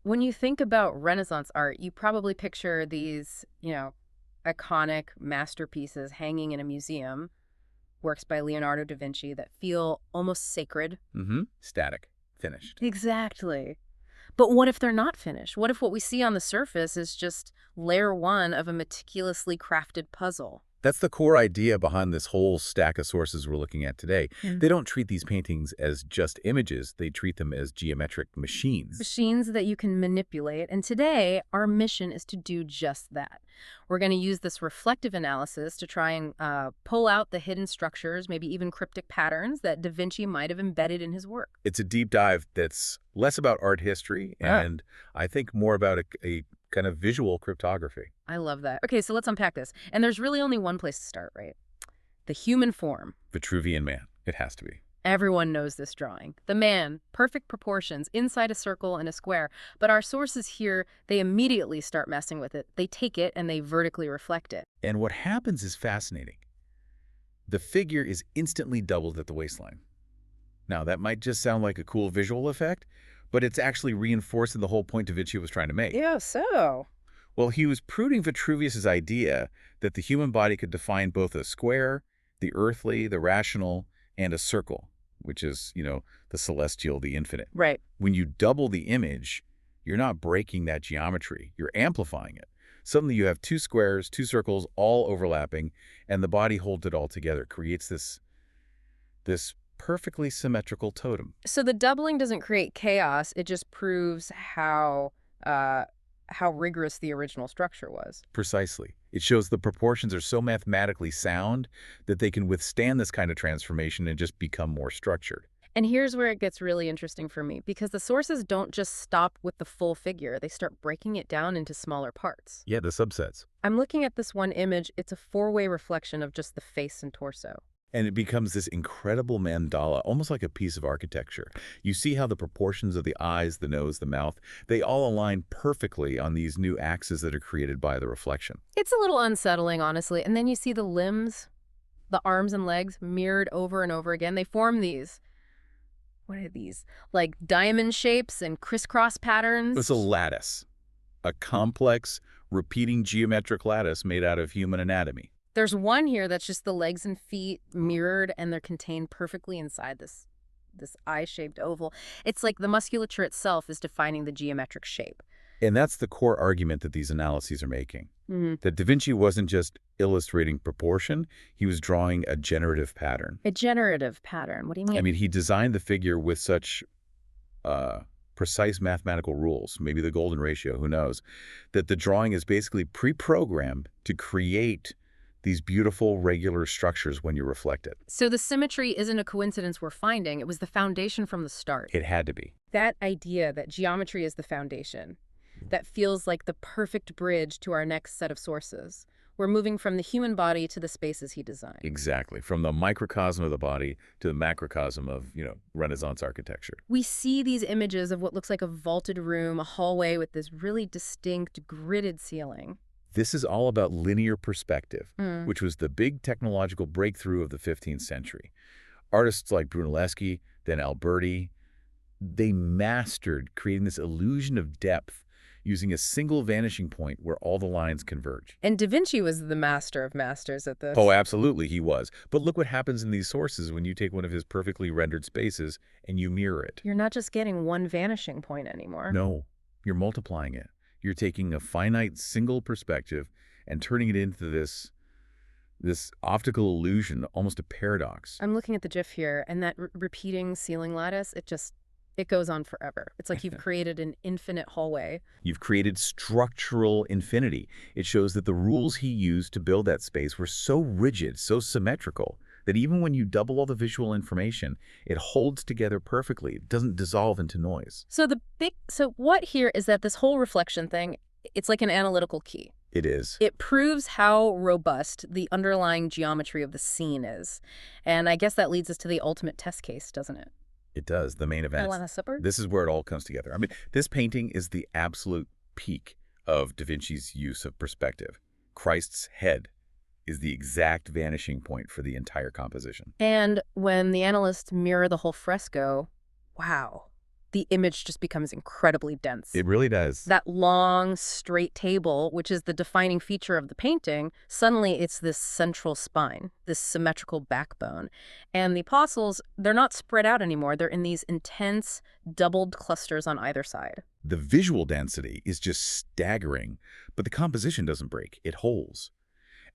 when you think about Renaissance art, you probably picture these, iconic masterpieces hanging in a museum, works by Leonardo da Vinci that feel almost sacred. Mm-hmm. Static. Finished. Exactly. But what if they're not finished? What if what we see on the surface is just layer one of a meticulously crafted puzzle? That's the core idea behind this whole stack of sources we're looking at today. Yeah. They don't treat these paintings as just images. They treat them as geometric machines. Machines that you can manipulate. And today, our mission is to do just that. We're going to use this reflective analysis to try and pull out the hidden structures, maybe even cryptic patterns that Da Vinci might have embedded in his work. It's a deep dive that's less about art history and I think more about a kind of visual cryptography. I love that. Okay, so let's unpack this. And there's really only one place to start, right? The human form. Vitruvian Man. It has to be. Everyone knows this drawing. The man, perfect proportions, inside a circle and a square. But our sources here, they immediately start messing with it. They take it and they vertically reflect it. And what happens is fascinating. The figure is instantly doubled at the waistline. Now, that might just sound like a cool visual effect, but it's actually reinforcing the whole point Da Vinci was trying to make. Yeah, so? Well, he was proving Vitruvius's idea that the human body could define both a square, the earthly, the rational, and a circle, which is, the celestial, the infinite. Right. When you double the image, you're not breaking that geometry. You're amplifying it. Suddenly you have two squares, two circles, all overlapping, and the body holds it all together, creates this perfectly symmetrical totem. So the doubling doesn't create chaos. It just proves how rigorous the original structure was. Precisely. It shows the proportions are so mathematically sound that they can withstand this kind of transformation and just become more structured. And here's where it gets really interesting for me, because the sources don't just stop with the full figure. They start breaking it down into smaller parts. Yeah, the subsets. I'm looking at this one image. It's a four-way reflection of just the face and torso. And it becomes this incredible mandala, almost like a piece of architecture. You see how the proportions of the eyes, the nose, the mouth, they all align perfectly on these new axes that are created by the reflection. It's a little unsettling, honestly. And then you see the limbs, the arms and legs mirrored over and over again. They form these, what are these? Like diamond shapes and crisscross patterns. It's a lattice, a complex, repeating geometric lattice made out of human anatomy. There's one here that's just the legs and feet mirrored, and they're contained perfectly inside this eye-shaped oval. It's like the musculature itself is defining the geometric shape. And that's the core argument that these analyses are making. Mm-hmm. That Da Vinci wasn't just illustrating proportion, he was drawing a generative pattern. A generative pattern? What do you mean? I mean, he designed the figure with such precise mathematical rules, maybe the golden ratio, who knows, that the drawing is basically pre-programmed to create these beautiful, regular structures when you reflect it. So the symmetry isn't a coincidence we're finding. It was the foundation from the start. It had to be. That idea that geometry is the foundation, that feels like the perfect bridge to our next set of sources. We're moving from the human body to the spaces he designed. Exactly. From the microcosm of the body to the macrocosm of, Renaissance architecture. We see these images of what looks like a vaulted room, a hallway with this really distinct gridded ceiling. This is all about linear perspective, which was the big technological breakthrough of the 15th century. Artists like Brunelleschi, then Alberti, they mastered creating this illusion of depth using a single vanishing point where all the lines converge. And Da Vinci was the master of masters at this. Oh, absolutely, he was. But look what happens in these sources when you take one of his perfectly rendered spaces and you mirror it. You're not just getting one vanishing point anymore. No, you're multiplying it. You're taking a finite single perspective and turning it into this optical illusion, almost a paradox. I'm looking at the GIF here, and that repeating ceiling lattice, it goes on forever. It's like you've created an infinite hallway. You've created structural infinity. It shows that the rules he used to build that space were so rigid, so symmetrical, that even when you double all the visual information, it holds together perfectly. It doesn't dissolve into noise. So what here is that this whole reflection thing, it's like an analytical key. It is. It proves how robust the underlying geometry of the scene is. And I guess that leads us to the ultimate test case, doesn't it? It does, the main event. Last Supper? This is where it all comes together. I mean, this painting is the absolute peak of Da Vinci's use of perspective. Christ's head is the exact vanishing point for the entire composition. And when the analysts mirror the whole fresco, wow, the image just becomes incredibly dense. It really does. That long, straight table, which is the defining feature of the painting, suddenly it's this central spine, this symmetrical backbone. And the apostles, they're not spread out anymore. They're in these intense, doubled clusters on either side. The visual density is just staggering, but the composition doesn't break. It holds.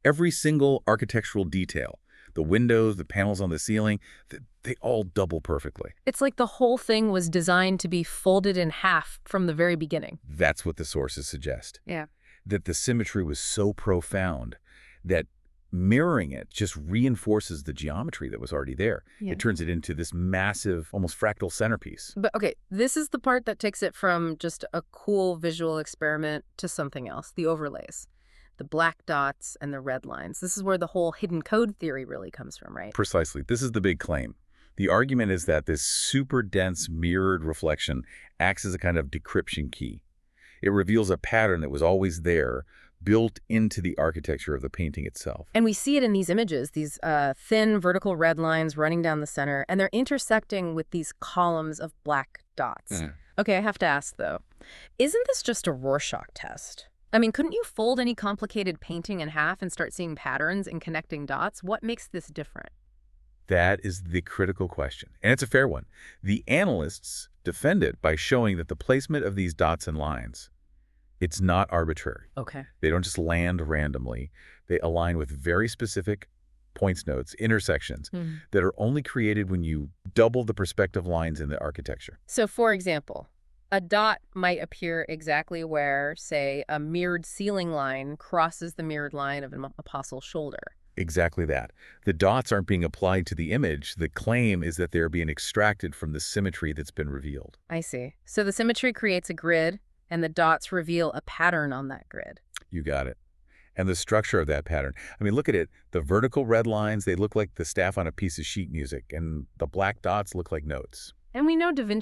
Every single architectural detail, the windows, the panels on the ceiling, they all double perfectly. It's like the whole thing was designed to be folded in half from the very beginning. That's what the sources suggest. Yeah. That the symmetry was so profound that mirroring it just reinforces the geometry that was already there. Yeah. It turns it into this massive, almost fractal centerpiece. But okay, this is the part that takes it from just a cool visual experiment to something else, the overlays. The black dots and the red lines. This is where the whole hidden code theory really comes from, right? Precisely. This is the big claim. The argument is that this super dense mirrored reflection acts as a kind of decryption key. It reveals a pattern that was always there, built into the architecture of the painting itself. And we see it in these images, these thin vertical red lines running down the center, and they're intersecting with these columns of black dots. Okay, I have to ask, though, isn't this just a Rorschach test? I mean, couldn't you fold any complicated painting in half and start seeing patterns and connecting dots? What makes this different? That is the critical question, and it's a fair one. The analysts defend it by showing that the placement of these dots and lines, it's not arbitrary. Okay. They don't just land randomly. They align with very specific points notes, intersections, that are only created when you double the perspective lines in the architecture. So, for example, a dot might appear exactly where, say, a mirrored ceiling line crosses the mirrored line of an apostle's shoulder. Exactly that. The dots aren't being applied to the image. The claim is that they're being extracted from the symmetry that's been revealed. I see. So the symmetry creates a grid, and the dots reveal a pattern on that grid. You got it. And the structure of that pattern. I mean, look at it. The vertical red lines, they look like the staff on a piece of sheet music, and the black dots look like notes. And we know Da Vinci